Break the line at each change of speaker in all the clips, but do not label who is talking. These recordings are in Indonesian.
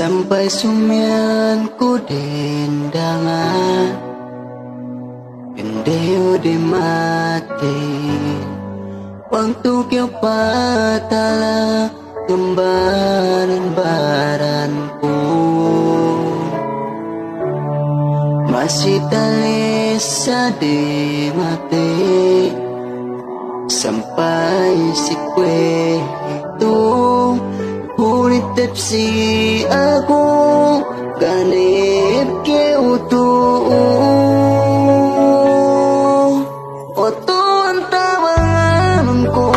Sampai sumian ku dendangan Kendeo de mati Waktu kau patala Kembaran baranku Masih talesa de mati Sampai si kue itu Hulitip si aku Ganip ke utuh Oto antabanganku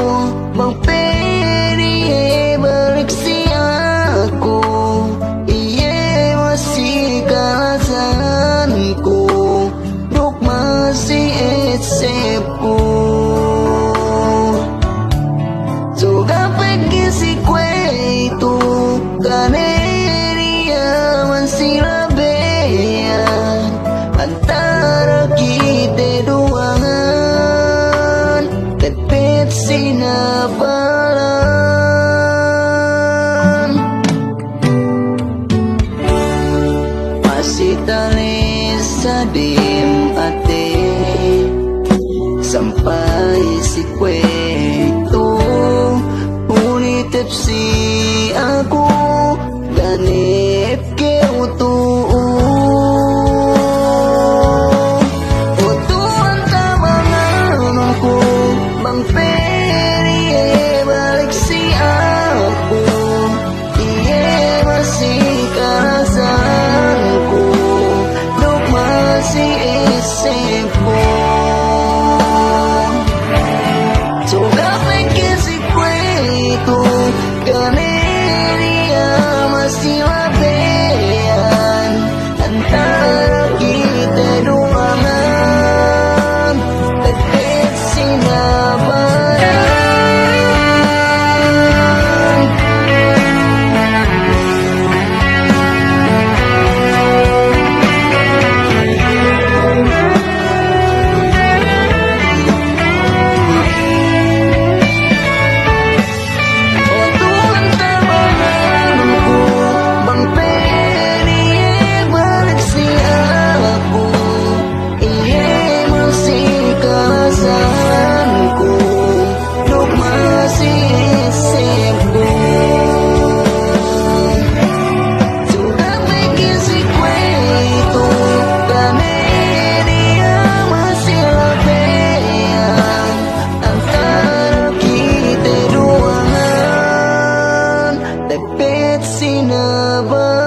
Bang peri balik si aku Iye masih kalasanku Duk masih etsepku Juga pergi si kue itu Kaneria masih labean Antara kita duangan Tepet sinabalan Masih talesa dim ate Sampai si kue itu Unitip si aku Ganip ke utuh Utuhan tabanganku Bang peri balik si aku Iye masih karasanku Duk masih isepo Juga pikir si kue itu Kaneria masih labean Antara kita duangan Tepet sinabalan Tepet sinabalan